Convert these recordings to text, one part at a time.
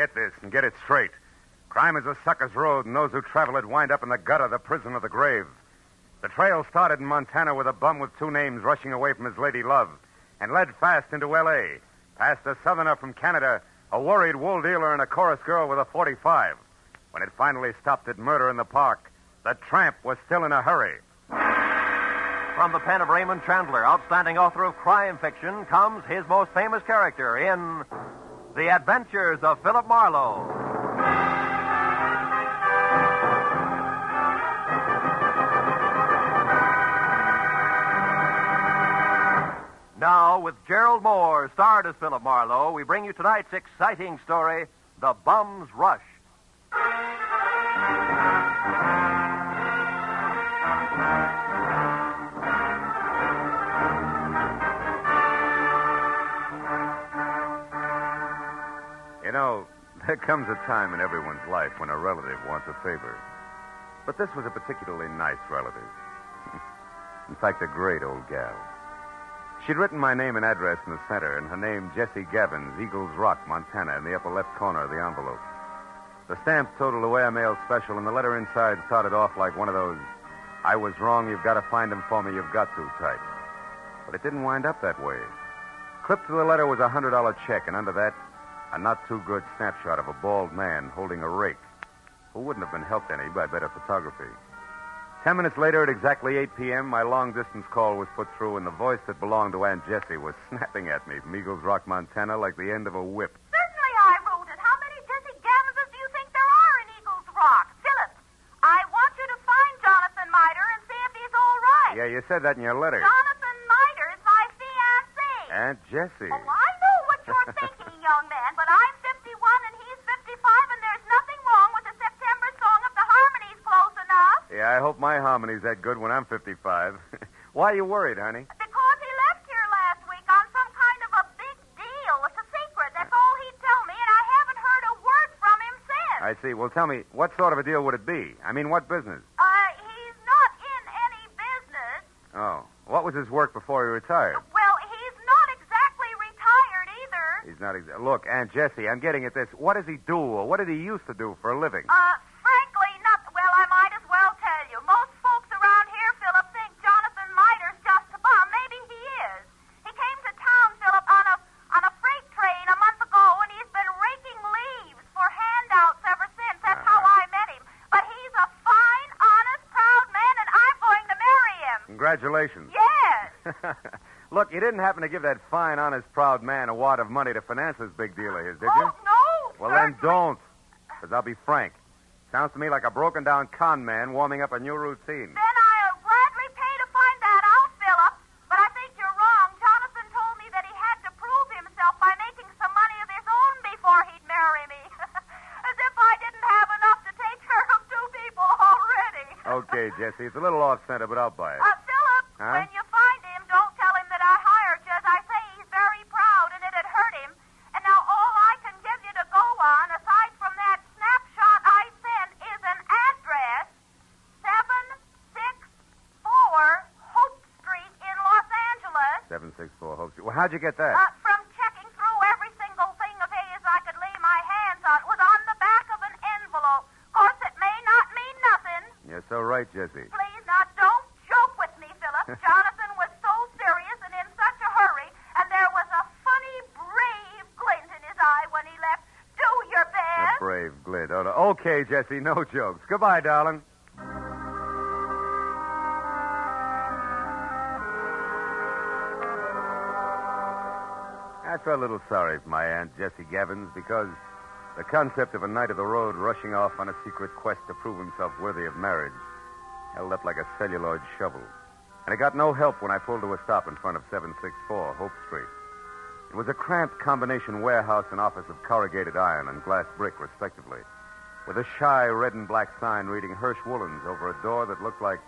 Get this and get it straight. Crime is a sucker's road, and those who travel it wind up in the gutter, the prison, or the grave. The trail started in Montana with a bum with two names rushing away from his lady love and led fast into L.A., past a southerner from Canada, a worried wool dealer, and a chorus girl with a .45. When it finally stopped at Murder in the Park, the tramp was still in a hurry. From the pen of Raymond Chandler, outstanding author of crime fiction, comes his most famous character in The Adventures of Philip Marlowe. Now, with Gerald Moore, starred as Philip Marlowe, we bring you tonight's exciting story, The Bum's Rush. You know, there comes a time in everyone's life when a relative wants a favor. But this was a particularly nice relative. In fact, a great old gal. She'd written my name and address in the center, and her name, Jessie Gavins, Eagles Rock, Montana, in the upper left corner of the envelope. The stamp totaled away a mail special, and the letter inside started off like one of those, "I was wrong, you've got to find them for me, you've got to" type. But it didn't wind up that way. Clipped to the letter was a $100 check, and under that, a not-too-good snapshot of a bald man holding a rake, who wouldn't have been helped any by better photography. 10 minutes later, at exactly 8 p.m., my long-distance call was put through, and the voice that belonged to Aunt Jessie was snapping at me from Eagles Rock, Montana, like the end of a whip. Certainly I wrote it. How many Jessie Gavinses do you think there are in Eagles Rock? Philip, I want you to find Jonathan Miter and see if he's all right. Yeah, you said that in your letter. Jonathan Miter is my fiancé. Aunt Jessie. Oh, I know what you're thinking, young man, but I'm 51 and he's 55, and there's nothing wrong with the September song if the harmony's close enough. Yeah, I hope my harmony's that good when I'm 55. Why are you worried, honey? Because he left here last week on some kind of a big deal. It's a secret. That's all he'd tell me, and I haven't heard a word from him since. I see. Well, tell me, what sort of a deal would it be? I mean, what business? He's not in any business. Oh. What was his work before he retired? Well, he's not exactly retired either. He's not exactly... Look, Aunt Jessie, I'm getting at this. What does he do, or what did he used to do for a living? Frankly, not... Well, I might as well tell you. Most folks around here, Philip, think Jonathan Miter's just a bum. Maybe he is. He came to town, Philip, on a freight train a month ago, and he's been raking leaves for handouts ever since. That's how I met him. But he's a fine, honest, proud man, and I'm going to marry him. Congratulations. Yes. Look, you didn't happen to give that fine, honest, proud man a wad of money to finance this big deal of his, did you? Oh, no. Well, then don't. Because I'll be frank. Sounds to me like a broken-down con man warming up a new routine. Then I'll gladly pay to find that out, Philip. But I think you're wrong. Jonathan told me that he had to prove himself by making some money of his own before he'd marry me. As if I didn't have enough to take care of two people already. Okay, Jessie, it's a little off-center, but I'll buy it. Philip, Huh? when you find him, don't tell him that I hired you. As I say, he's very proud, and it'd hurt him. And now all I can give you to go on, aside from that snapshot I sent, is an address, 764 Hope Street in Los Angeles. 764 Hope Street. Well, how'd you get that? From checking through every single thing of his I could lay my hands on. It was on the back of an envelope. Of course, it may not mean nothing. You're so right, Jessie. Please, now, don't joke with me, Philip. Jonathan was so serious and in such a hurry, and there was a funny, brave glint in his eye when he left. Do your A best. brave glint. Oh, no. Okay, Jessie, no jokes. Goodbye, darling. I felt a little sorry for my Aunt Jessie Gavins because the concept of a knight of the road rushing off on a secret quest to prove himself worthy of marriage held up like a celluloid shovel. And I got no help when I pulled to a stop in front of 764 Hope Street. It was a cramped combination warehouse and office of corrugated iron and glass brick, respectively, with a shy red and black sign reading Hirsch Woolens over a door that looked like...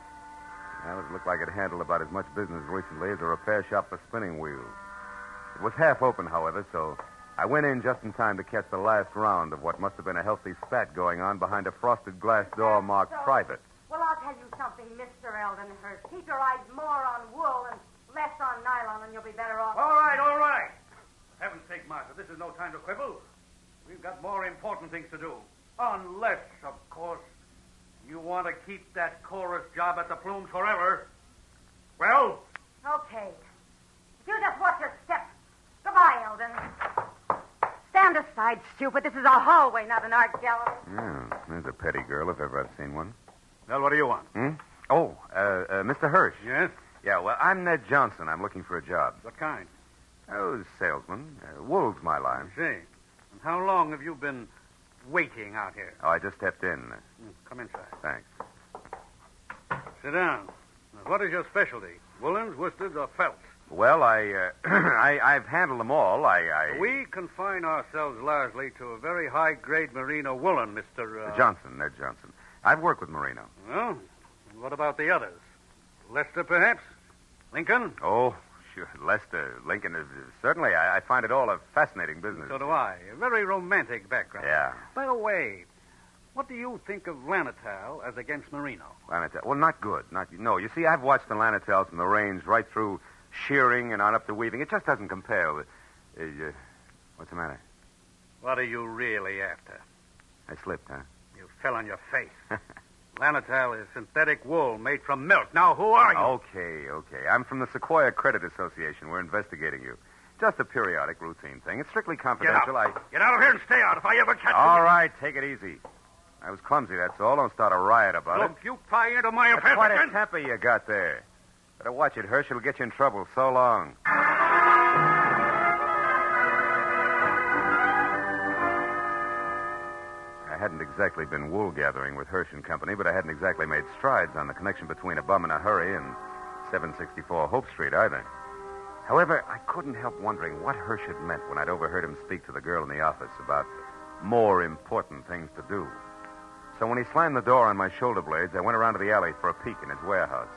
Well, it looked like it handled about as much business recently as a repair shop for spinning wheels. It was half open, however, so I went in just in time to catch the last round of what must have been a healthy spat going on behind a frosted glass door marked private. Well, I'll tell you something, Mr. Eldenhurst. Keep your eyes more on wool and less on nylon, and you'll be better off. All right, all right. For heaven's sake, Martha, this is no time to quibble. We've got more important things to do. Unless, of course, you want to keep that chorus job at the Plumes forever. Well? Okay. You just watch your step. Goodbye, Eldon. Stand aside, stupid. This is a hallway, not an art gallery. Yeah, there's a petty girl if ever I've seen one. Well, what do you want? Oh, Mr. Hirsch. Yes? Yeah, well, I'm Ned Johnson. I'm looking for a job. What kind? Oh, salesman. Wool's my I line. see. And how long have you been waiting out here? Oh, I just stepped in. Come inside. Thanks. Sit down. Now, what is your specialty? Woolens, worsteds, or felts? Well, I've handled them all. We confine ourselves largely to a very high-grade merino woolen, Mr. Johnson, Ned Johnson. I've worked with merino. Well, and what about the others? Lester, perhaps? Lincoln? Oh, sure. Lester, Lincoln. Certainly, I find it all a fascinating business. So do I. A very romantic background. Yeah. By the way, what do you think of Lanatal as against merino? Lanatel. Well, not good. No, you see, I've watched the Lanatels from the range right through shearing and on up to weaving. It just doesn't compare with... what's the matter? What are you really after? I slipped, huh? You fell on your face. Lanatal is synthetic wool made from milk. Now, who are you? Okay. I'm from the Sequoia Credit Association. We're investigating you. Just a periodic, routine thing. It's strictly confidential. Get out of here and stay out if I ever catch you. All right, take it easy. I was clumsy, that's all. Don't start a riot about Look, it. you pry into my That's affairs quite a again. temper you got there. Better watch it, Hirsch. It'll get you in trouble. So long. I hadn't exactly been wool gathering with Hirsch and Company, but I hadn't exactly made strides on the connection between A Bum in a Hurry and 764 Hope Street either. However, I couldn't help wondering what Hirsch had meant when I'd overheard him speak to the girl in the office about more important things to do. So when he slammed the door on my shoulder blades, I went around to the alley for a peek in his warehouse.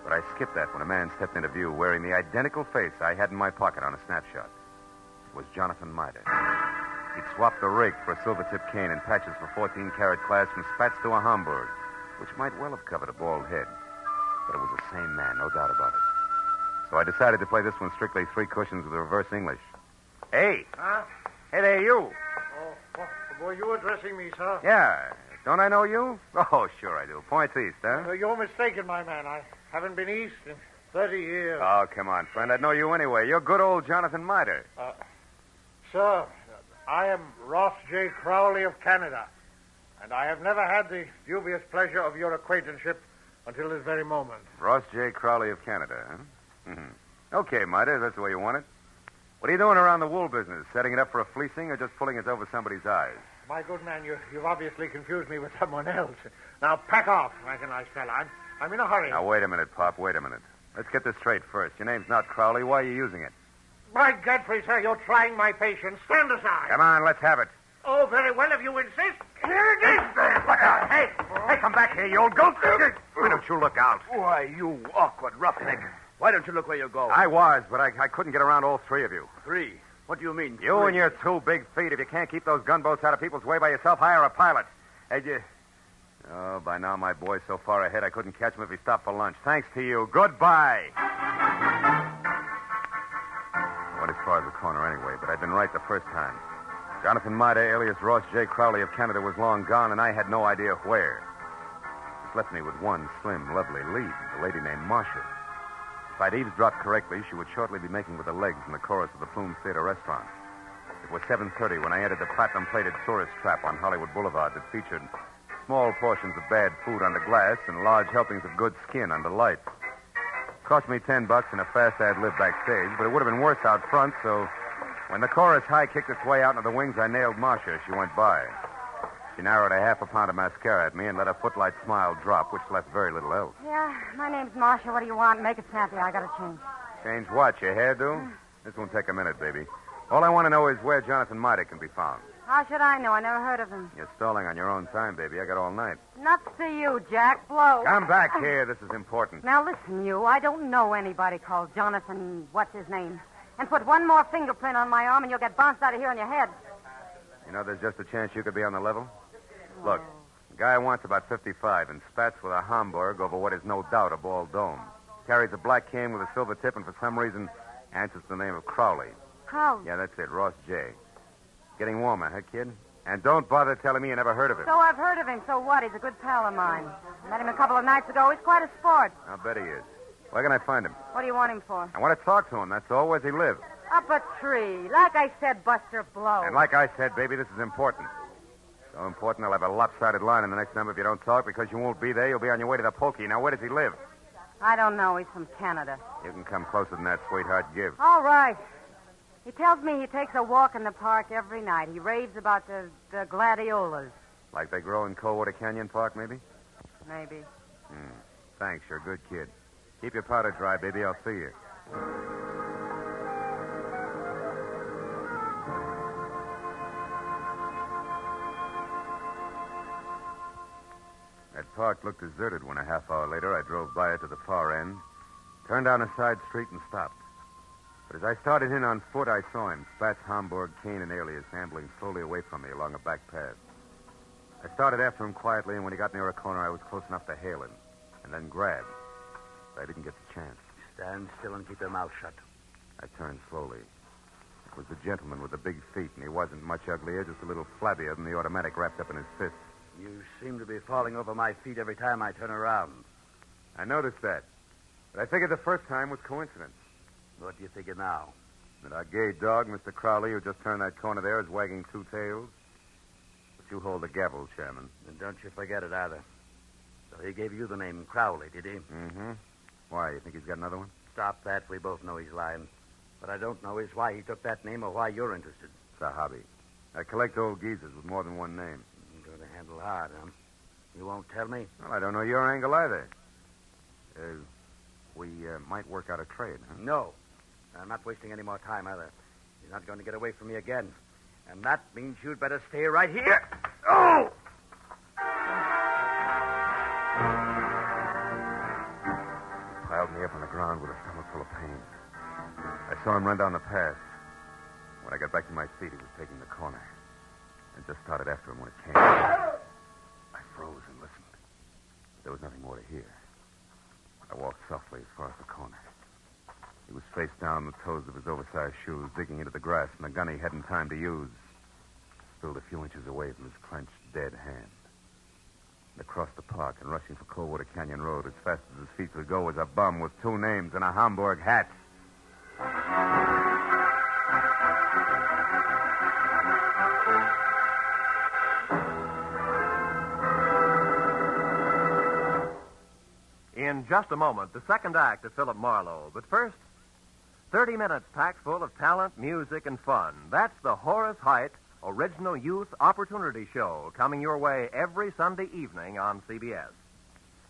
But I skipped that when a man stepped into view wearing the identical face I had in my pocket on a snapshot. It was Jonathan Mitre. He'd swapped the rake for a silver-tipped cane and patches for 14-carat class from spats to a Hamburg, which might well have covered a bald head. But it was the same man, no doubt about it. So I decided to play this one strictly three cushions with reverse English. Hey. Huh? Hey there, you. Oh, were you addressing me, sir? Yeah. Don't I know you? Oh, sure I do. Points east, huh? You're mistaken, my man. I haven't been east in 30 years. Oh, come on, friend. I'd know you anyway. You're good old Jonathan Mitre. Sir, I am Ross J. Crowley of Canada, and I have never had the dubious pleasure of your acquaintanceship until this very moment. Ross J. Crowley of Canada, huh? Mm-hmm. Okay, Mitre, that's the way you want it. What are you doing around the wool business? Setting it up for a fleecing or just pulling it over somebody's eyes? My good man, you've obviously confused me with someone else. Now, pack off, like a nice fella. I'm in a hurry. Now, wait a minute, Pop. Wait a minute. Let's get this straight first. Your name's not Crowley. Why are you using it? By Godfrey, sir, you're trying my patience. Stand aside. Come on, let's have it. Oh, very well, if you insist. Here it is. Look out. Hey, come back here, you old goat. Why don't you look out? Why, you awkward roughneck. Why don't you look where you're going? I was, but I couldn't get around all three of you. Three? What do you mean? You three? and your two big feet. If you can't keep those gunboats out of people's way by yourself, hire a pilot. Hey, Oh, by now my boy's so far ahead I couldn't catch him if he stopped for lunch. Thanks to you. Goodbye. I went as far as the corner anyway, but I'd been right the first time. Jonathan Mitre, alias Ross J. Crowley of Canada, was long gone, and I had no idea where. This left me with one slim, lovely lead, a lady named Marcia. If I'd eavesdropped correctly, she would shortly be making with the legs in the chorus of the Plumes Theater restaurant. It was 7:30 when I entered the platinum-plated tourist trap on Hollywood Boulevard that featured small portions of bad food under glass and large helpings of good skin under lights. Cost me $10 and a fast ad-lib backstage, but it would have been worse out front, so when the chorus high kicked its way out into the wings, I nailed Marcia as she went by. She narrowed a half a pound of mascara at me and let a footlight smile drop, which left very little else. Yeah, my name's Marcia. What do you want? Make it snappy. I gotta change. Change what, your hairdo? This won't take a minute, baby. All I want to know is where Jonathan Mitre can be found. How should I know? I never heard of him. You're stalling on your own time, baby. I got all night. Nuts to you, Jack. Blow. Come back here. This is important. Now listen, you. I don't know anybody called Jonathan, what's his name? And put one more fingerprint on my arm and you'll get bounced out of here on your head. You know, there's just a chance you could be on the level. Look, the guy wants about 55 and spats with a Hamburg over what is no doubt a bald dome. Carries a black cane with a silver tip and for some reason answers the name of Crowley. Crowley? Yeah, that's it, Ross J. Getting warmer, huh, kid? And don't bother telling me you never heard of him. So I've heard of him. So what? He's a good pal of mine. Met him a couple of nights ago. He's quite a sport. I'll bet he is. Where can I find him? What do you want him for? I want to talk to him, that's all. Where's he live? Up a tree. Like I said, Buster Blow. And like I said, baby, this is important. So important, I'll have a lopsided line in the next number if you don't talk, because you won't be there. You'll be on your way to the pokey. Now, where does he live? I don't know. He's from Canada. You can come closer than that, sweetheart. Give. All right. He tells me he takes a walk in the park every night. He raves about the gladiolas. Like they grow in Coldwater Canyon Park, maybe? Maybe. Thanks, you're a good kid. Keep your powder dry, baby. I'll see you. That park looked deserted when a half hour later I drove by it to the far end, turned down a side street, and stopped. But as I started in on foot, I saw him, Spatz, Homburg, Kane, and Alias, ambling slowly away from me along a back path. I started after him quietly, and when he got near a corner, I was close enough to hail him, and then grab. But I didn't get the chance. Stand still and keep your mouth shut. I turned slowly. It was the gentleman with the big feet, and he wasn't much uglier, just a little flabbier than the automatic wrapped up in his fist. You seem to be falling over my feet every time I turn around. I noticed that. But I figured the first time was coincidence. What do you figure now? That our gay dog, Mr. Crowley, who just turned that corner there, is wagging two tails. But you hold the gavel, Chairman. And don't you forget it either. So he gave you the name Crowley, did he? Mm-hmm. Why, you think he's got another one? Stop that. We both know he's lying. What I don't know is why he took that name or why you're interested. It's a hobby. I collect old geezers with more than one name. You're going to handle hard, huh? You won't tell me? Well, I don't know your angle either. We might work out a trade, huh? No. I'm not wasting any more time either. You're not going to get away from me again. And that means you'd better stay right here. Oh! He piled me up on the ground with a stomach full of pain. I saw him run down the path. When I got back to my feet, he was taking the corner. I just started after him when it came. I froze and listened. But there was nothing more to hear. I walked softly as far as the corner. He was face down, the toes of his oversized shoes digging into the grass, and the gun he hadn't time to use spilled a few inches away from his clenched, dead hand. And across the park and rushing for Coldwater Canyon Road as fast as his feet could go was a bum with two names and a Homburg hat. In just a moment, the second act of Philip Marlowe. But first, 30 minutes packed full of talent, music, and fun. That's the Horace Heidt Original Youth Opportunity Show, coming your way every Sunday evening on CBS.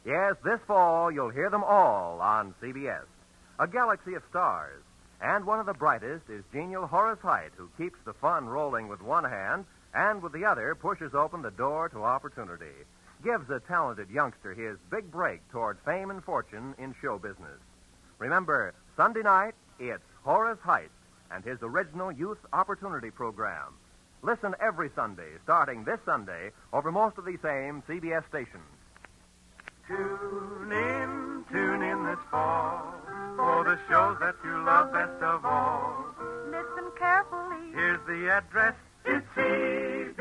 Yes, this fall, you'll hear them all on CBS. A galaxy of stars. And one of the brightest is genial Horace Heidt, who keeps the fun rolling with one hand and with the other pushes open the door to opportunity. Gives a talented youngster his big break toward fame and fortune in show business. Remember, Sunday night, it's Horace Heidt and his original Youth Opportunity Program. Listen every Sunday, starting this Sunday, over most of these same CBS stations. Tune in this fall for the shows that you love best of all. Listen carefully. Here's the address. It's CBS.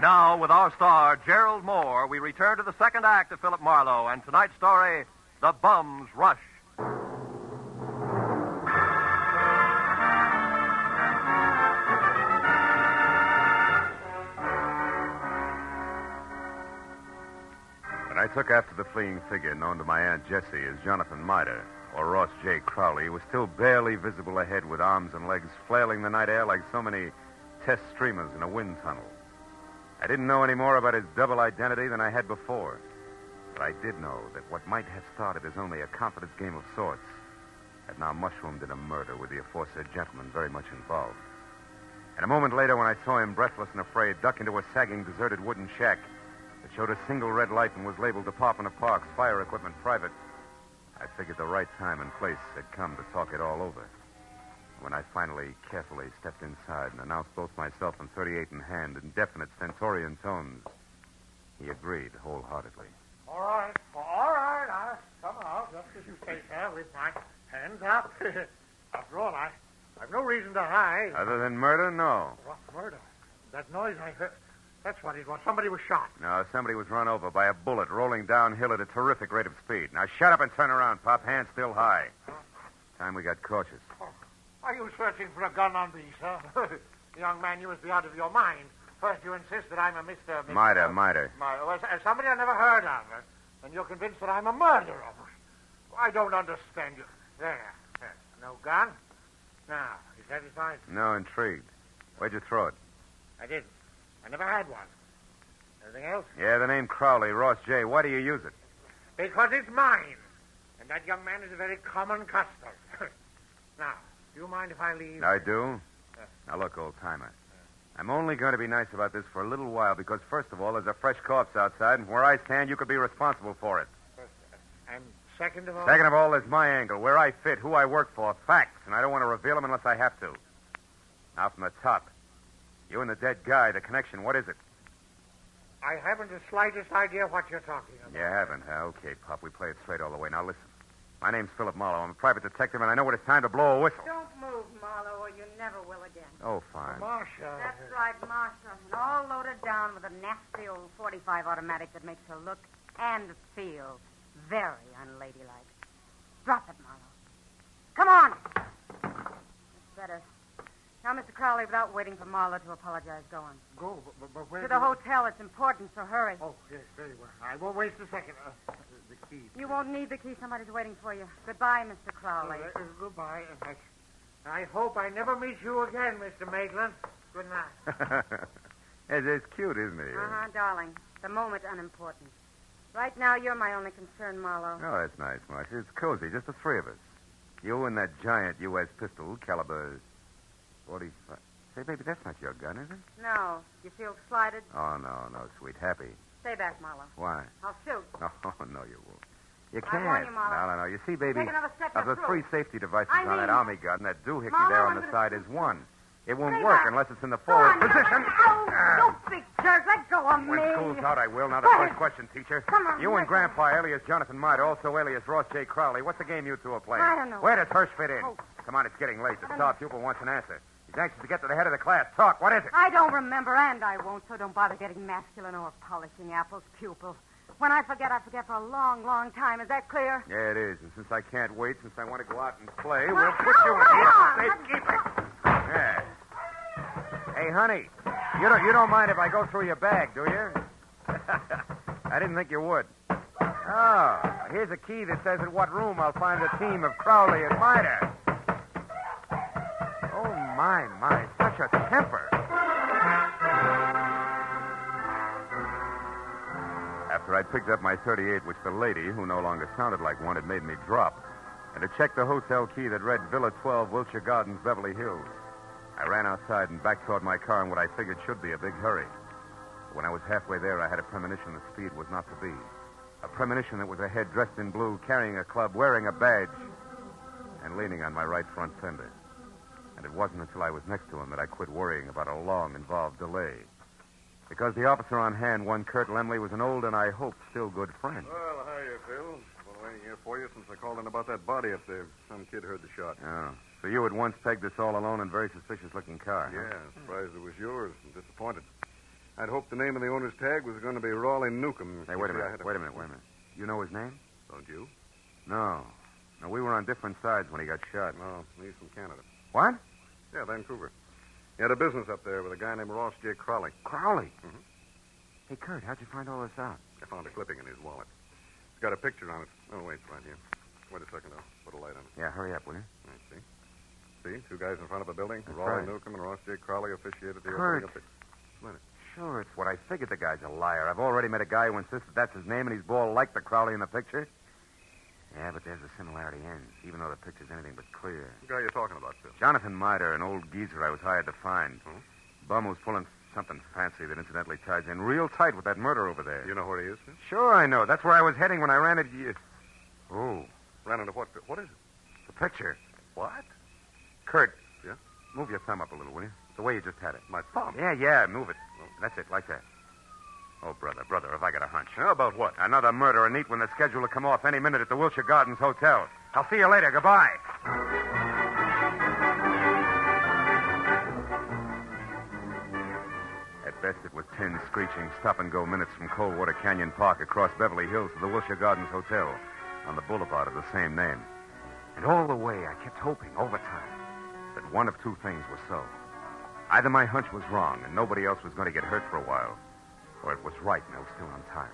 Now, with our star, Gerald Moore, we return to the second act of Philip Marlowe and tonight's story, The Bum's Rush. When I took after the fleeing figure known to my Aunt Jessie as Jonathan Mitre, or Ross J. Crowley, was still barely visible ahead with arms and legs flailing the night air like so many test streamers in a wind tunnel. I didn't know any more about his double identity than I had before. But I did know that what might have started as only a confidence game of sorts had now mushroomed in a murder with the aforesaid gentleman very much involved. And a moment later, when I saw him, breathless and afraid, duck into a sagging, deserted wooden shack that showed a single red light and was labeled Department of Parks, Fire Equipment Private, I figured the right time and place had come to talk it all over. When I finally carefully stepped inside and announced both myself and 38 in hand in definite stentorian tones, he agreed wholeheartedly. All right. I'll come out just as you say, sir, with my hands up. After all, I I've no reason to hide. Other than murder, no. What murder? That noise I heard. That's what it was. Somebody was shot. No, somebody was run over by a bullet rolling downhill at a terrific rate of speed. Now shut up and turn around, Pop. Hands still high. Time we got cautious. Oh, are you searching for a gun on me, sir? Young man, you must be out of your mind. First you insist that I'm a Mr. Miter. Well, somebody I never heard of. And you're convinced that I'm a murderer. I don't understand you. There. No gun? Now, you satisfied? No, intrigued. Where'd you throw it? I didn't. I never had one. Anything else? Yeah, the name Crowley, Ross J. Why do you use it? Because it's mine. And that young man is a very common custom. Now, do you mind if I leave? I do. Now, look, old-timer. I'm only going to be nice about this for a little while because, first of all, there's a fresh corpse outside, and where I stand, you could be responsible for it. And second of all? Second of all, there's my angle, where I fit, who I work for, facts, and I don't want to reveal them unless I have to. Now, from the top. You and the dead guy, the connection, what is it? I haven't the slightest idea what you're talking about. You haven't, huh? Okay, Pop, we play it straight all the way. Now, listen. My name's Philip Marlowe. I'm a private detective, and I know when it's time to blow a whistle. Don't move, Marlowe, or you never will again. Oh, fine. Marcia. That's right, Marcia. And all loaded down with a nasty old .45 automatic that makes her look and feel very unladylike. Drop it, Marlowe. Come on. It's better. Now, Mr. Crowley, without waiting for Marlowe to apologize, go on. Go, but where To the hotel. It's important, so hurry. Oh, yes, very well. I won't waste a second. The key. You won't need the key. Somebody's waiting for you. Goodbye, Mr. Crowley. Goodbye. And I hope I never meet you again, Mr. Maitland. Good night. It's cute, isn't he? Uh-huh, darling. The moment unimportant. Right now, you're my only concern, Marlowe. Oh, that's nice, Marcia. It's cozy, just the three of us. You and that giant U.S. pistol, caliber 45. Say, baby, that's not your gun, is it? No. You feel slighted? Oh, no, sweet. Happy. Stay back, Marlowe. Why? I'll shoot. No, you won't. You I can't. warn you, Marlowe. No. You see, baby, Take another step, of you're the through. 3 safety devices I on that mean- Army gun, that doohickey Marlowe, there on I'm the gonna- side is one. It won't Stay work back. unless it's in the Go forward on, you position. Ow, you big jerk. Let go of me. When school's out, I will. Now, the Go first ahead. question, teacher. Come on, You and let go. Grandpa, alias Jonathan Miter, also alias Ross J. Crowley. What's the game you two are playing? I don't know. Where does Hirsch fit in? Oh. Come on, it's getting late. The I don't star know. pupil wants an answer. He's anxious to get to the head of the class. Talk. What is it? I don't remember, and I won't, so don't bother getting masculine or polishing apples, pupil. When I forget for a long, long time. Is that clear? Yeah, it is. And since I can't wait, since I want to go out and play, Well, we'll put you in hold here on. for safekeeping. Yeah. Hey, honey, you don't mind if I go through your bag, do you? I didn't think you would. Oh, here's a key that says at what room I'll find the team of Crowley and Miter. Oh, my, such a temper. After I'd picked up my .38, which the lady, who no longer sounded like one, had made me drop, and had checked the hotel key that read Villa 12, Wilshire Gardens, Beverly Hills, I ran outside and back toward my car in what I figured should be a big hurry. When I was halfway there, I had a premonition that speed was not to be. A premonition that was a head dressed in blue, carrying a club, wearing a badge, and leaning on my right front fender. And it wasn't until I was next to him that I quit worrying about a long, involved delay. Because the officer on hand, one Kurt Lemley, was an old and, I hope, still good friend. Well, hiya, Phil. Been waiting here for you since I called in about that body up there. Some kid heard the shot. Oh, so you had once pegged this all-alone and very suspicious-looking car, huh? Yeah, surprised it was yours and disappointed. I'd hoped the name of the owner's tag was going to be Raleigh Newcomb. Hey, wait a You see, I minute. had Wait a minute. You know his name? Don't you? No, we were on different sides when he got shot. No, he's from Canada. What? Yeah, Vancouver. He had a business up there with a guy named Ross J. Crowley. Crowley? Mhm. Hey, Kurt, how'd you find all this out? I found a clipping in his wallet. It's got a picture on it. Oh, wait, it's right here. Wait a second, I'll put a light on it. Yeah, hurry up, will you? I see. See, 2 guys in front of a building. That's Raleigh right. Newcomb and Ross J. Crowley officiated the Kurt. opening of the... Sure, it's what I figured. The guy's a liar. I've already met a guy who insists that's his name, and he's bald like the Crowley in the picture. Yeah, but there's a similarity ends, even though the picture's anything but clear. The guy you're talking about, Phil. Jonathan Miter, an old geezer I was hired to find. Hmm? Bum who's pulling something fancy that incidentally ties in real tight with that murder over there. You know where he is, Phil? Sure, I know. That's where I was heading when I ran into you. Oh, Ran into what, Phil? What is it? the picture. What? Kurt. Yeah? Move your thumb up a little, will you? The way you just had it. My thumb? Yeah, move it. That's it, like that. Oh, brother, have I got a hunch. How about what? Another murder, a neat one that's scheduled to come off any minute at the Wilshire Gardens Hotel. I'll see you later. Goodbye. best it was 10 screeching stop-and-go minutes from Coldwater Canyon Park across Beverly Hills to the Wilshire Gardens Hotel on the boulevard of the same name. And all the way, I kept hoping, over time, that one of two things was so. Either my hunch was wrong and nobody else was going to get hurt for a while, or it was right and I was still on time.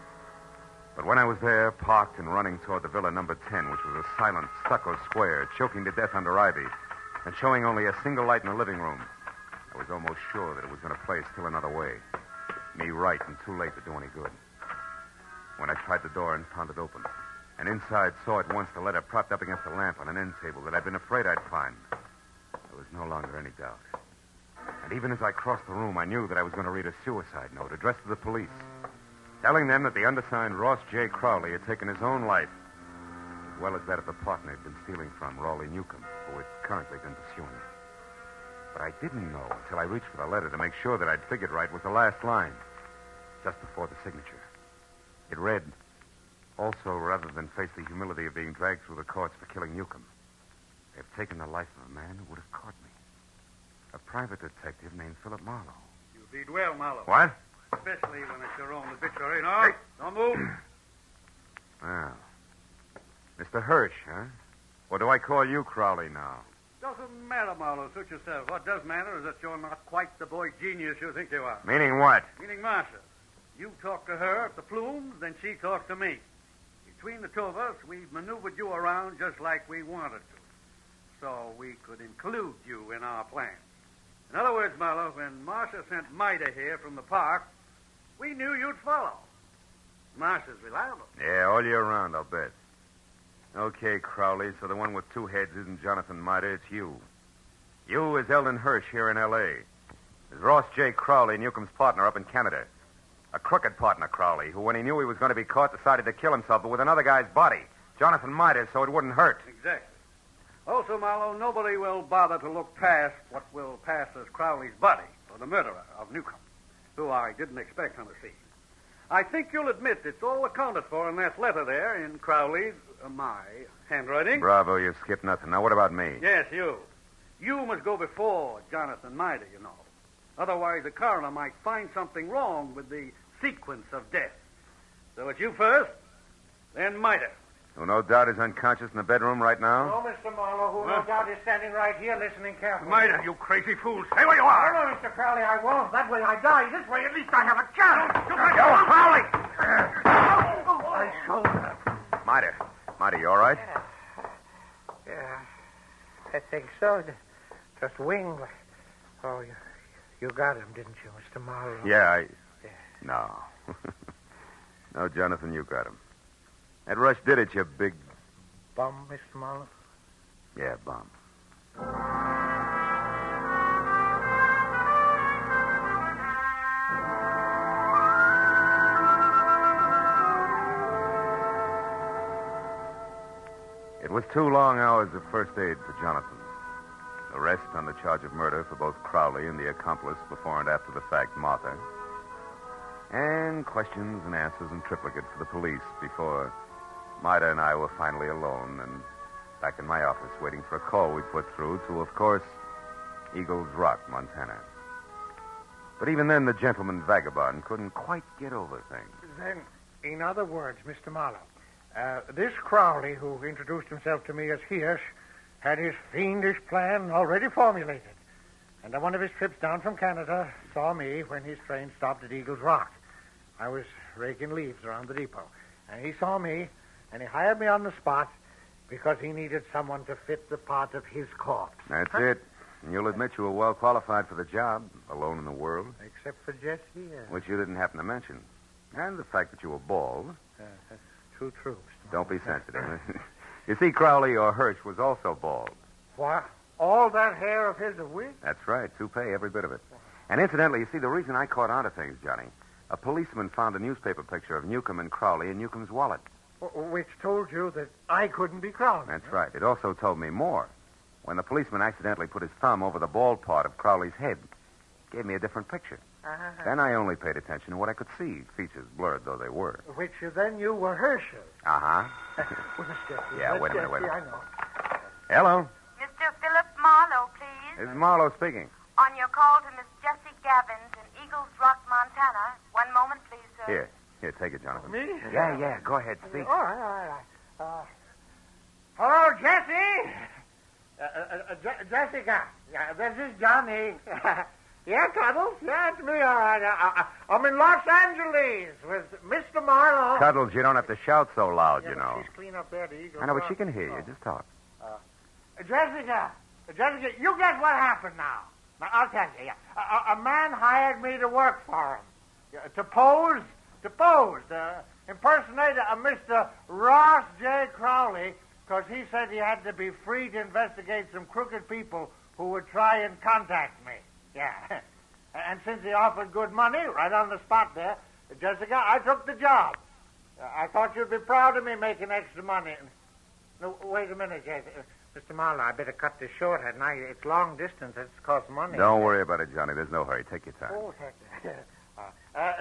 But when I was there, parked and running toward the Villa number 10, which was a silent stucco square, choking to death under ivy, and showing only a single light in the living room, I was almost sure that it was going to play still another way. Me right and too late to do any good. When I tried the door and found it open, and inside saw at once the letter propped up against a lamp on an end table that I'd been afraid I'd find, there was no longer any doubt. And even as I crossed the room, I knew that I was going to read a suicide note addressed to the police, telling them that the undersigned Ross J. Crowley had taken his own life, as well as that of the partner he'd been stealing from, Raleigh Newcomb, who had currently been pursuing him. But I didn't know until I reached for the letter to make sure that I'd figured right was the last line, just before the signature. It read, "Also, rather than face the humility of being dragged through the courts for killing Newcomb, they have taken the life of a man who would have caught me. A private detective named Philip Marlowe." You did well, Marlowe. What? Especially when it's your own obituary. No, don't move. Well, Mr. Hirsch, huh? Or do I call you Crowley now? Doesn't matter, Marlowe. Suit yourself. What does matter is that you're not quite the boy genius you think you are. Meaning what? Meaning Marcia. You talk to her at the Plumes, then she talks to me. Between the two of us, we've maneuvered you around just like we wanted to, so we could include you in our plan. In other words, Marlowe, when Marcia sent Mida here from the park, we knew you'd follow. Marcia's reliable. Yeah, all year round, I'll bet. Okay, Crowley, so the one with two heads isn't Jonathan Mida, it's you. You is Eldon Hirsch here in L.A. Is Ross J. Crowley, Newcomb's partner up in Canada. A crooked partner, Crowley, who, when he knew he was going to be caught, decided to kill himself, but with another guy's body, Jonathan Mida, so it wouldn't hurt. Exactly. Also, Marlowe, nobody will bother to look past what will pass as Crowley's buddy, or the murderer of Newcomb, who I didn't expect on the scene. I think you'll admit it's all accounted for in that letter there in Crowley's, my handwriting. Bravo, you've skipped nothing. Now, what about me? Yes, you. You must go before Jonathan Mida, you know. Otherwise, the coroner might find something wrong with the sequence of death. So it's you first, then Mida. Who no doubt is unconscious in the bedroom right now? Oh, Mr. Marlowe, who no doubt is standing right here listening carefully. Mida, you crazy fool. Stay where you are. No, Mr. Crowley, I won't. That way I die. This way, at least I have a chance. Crowley! My shoulder. Mida, you all right? Yeah, I think so. Just wing. Oh, you got him, didn't you, Mr. Marlowe? Yeah. No. No, Jonathan, you got him. That rush did it, you big... Bum, Mr. Marlowe? Yeah, bum. It was 2 long hours of first aid for Jonathan. Arrest on the charge of murder for both Crowley and the accomplice before and after the fact, Martha. And questions and answers in triplicate for the police before Mida and I were finally alone and back in my office waiting for a call we put through to, of course, Eagles Rock, Montana. But even then, the gentleman vagabond couldn't quite get over things. Then, in other words, Mr. Marlowe, this Crowley, who introduced himself to me as Hirsch, had his fiendish plan already formulated. And on one of his trips down from Canada, saw me when his train stopped at Eagles Rock. I was raking leaves around the depot. And he saw me, and he hired me on the spot because he needed someone to fit the part of his corpse. That's it. And you'll admit you were well qualified for the job, alone in the world. Except for Jesse, Which you didn't happen to mention. And the fact that you were bald. That's true, Mr. Don't be sensitive. You see, Crowley, or Hirsch, was also bald. What? All that hair of his a wig? That's right. Toupee, every bit of it. And incidentally, you see, the reason I caught on to things, Johnny, a policeman found a newspaper picture of Newcomb and Crowley in Newcomb's wallet. Which told you that I couldn't be Crowley. That's right. It also told me more. When the policeman accidentally put his thumb over the bald part of Crowley's head, it gave me a different picture. Then I only paid attention to what I could see, features blurred though they were. Which then you were Herschel. Uh-huh. Well, Miss Jessie. Yeah, wait a minute. I know. Hello. Mr. Philip Marlowe, please. This is Marlowe speaking. On your call to Miss Jessie Gavins in Eagles Rock, Montana. One moment, please, sir. Here, take it, Jonathan. Me? Yeah, go ahead, speak. All right. Hello, Jessie. Jessica. Yeah, this is Johnny. Yeah, Cuddles. Yeah, it's me, all right. I'm in Los Angeles with Mr. Marlowe. Cuddles, you don't have to shout so loud, you know. She's clean up there, the Eagles. I know, but she can hear you. Just talk. Jessica, you guess what happened now? Now, I'll tell you. Yeah. A man hired me to work for him. To pose, impersonate a Mr. Ross J. Crowley, because he said he had to be free to investigate some crooked people who would try and contact me. Yeah. And since he offered good money right on the spot there, Jessica, I took the job. I thought you'd be proud of me making extra money. No, wait a minute, Jessica. Mr. Marlowe, I better cut this short, hadn't I? It's long distance. It's cost money. Don't worry about it, Johnny. There's no hurry. Take your time. Oh,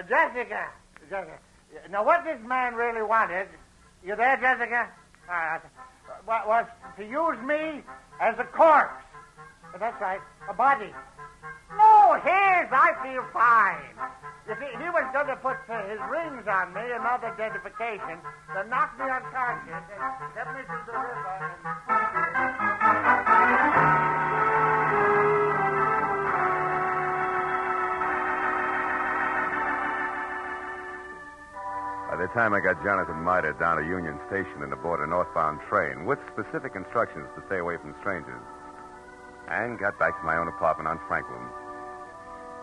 Jessica. Now, what this man really wanted, you there, Jessica? Was to use me as a corpse. That's right, a body. No, I feel fine. You see, he was going to put his rings on me, another identification, to knock me unconscious and get me to the river. By the time I got Jonathan Miter down to Union Station and aboard a northbound train with specific instructions to stay away from strangers, and got back to my own apartment on Franklin,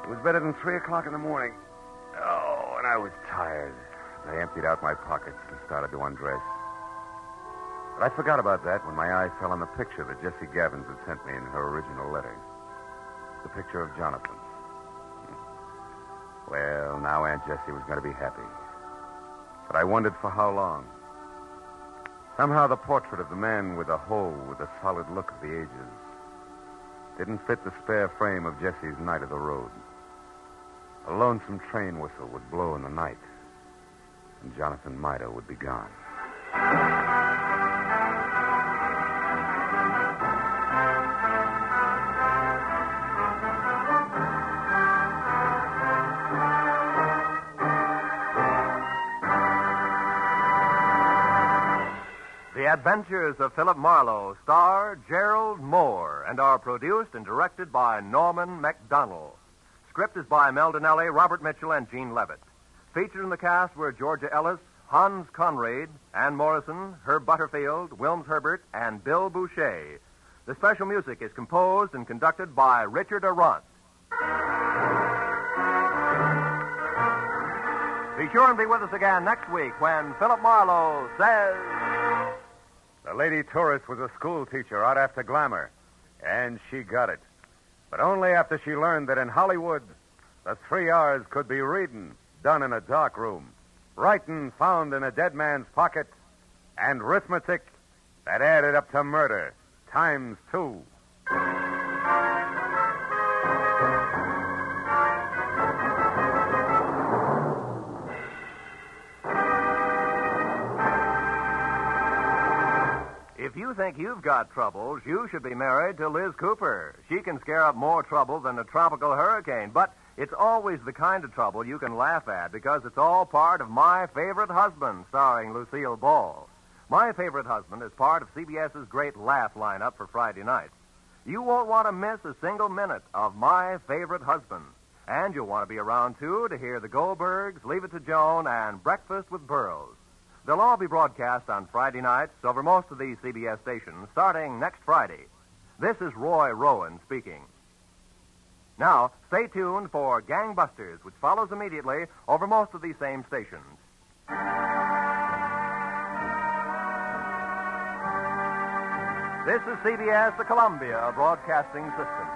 it was better than 3 o'clock in the morning. Oh, and I was tired. I emptied out my pockets and started to undress. But I forgot about that when my eye fell on the picture that Jessie Gavins had sent me in her original letter. The picture of Jonathan. Well, now Aunt Jessie was going to be happy. But I wondered for how long. Somehow the portrait of the man with the hoe with the solid look of the ages didn't fit the spare frame of Jessie's night of the road. A lonesome train whistle would blow in the night, and Jonathan Miter would be gone. The Adventures of Philip Marlowe star Gerald Moore and are produced and directed by Norman MacDonald. Script is by Mel Donnelly, Robert Mitchell, and Gene Levitt. Featured in the cast were Georgia Ellis, Hans Conrad, Ann Morrison, Herb Butterfield, Wilms Herbert, and Bill Boucher. The special music is composed and conducted by Richard Arant. Be sure and be with us again next week when Philip Marlowe says... The lady tourist was a school teacher out after glamour, and she got it. But only after she learned that in Hollywood, the 3 R's could be reading, done in a dark room, writing found in a dead man's pocket, and arithmetic that added up to murder, ×2. If you think you've got troubles, you should be married to Liz Cooper. She can scare up more trouble than a tropical hurricane, but it's always the kind of trouble you can laugh at because it's all part of My Favorite Husband, starring Lucille Ball. My Favorite Husband is part of CBS's great laugh lineup for Friday nights. You won't want to miss a single minute of My Favorite Husband. And you'll want to be around, too, to hear the Goldbergs, Leave It to Joan, and Breakfast with Burroughs. They'll all be broadcast on Friday nights over most of these CBS stations starting next Friday. This is Roy Rowan speaking. Now, stay tuned for Gangbusters, which follows immediately over most of these same stations. This is CBS, the Columbia Broadcasting System.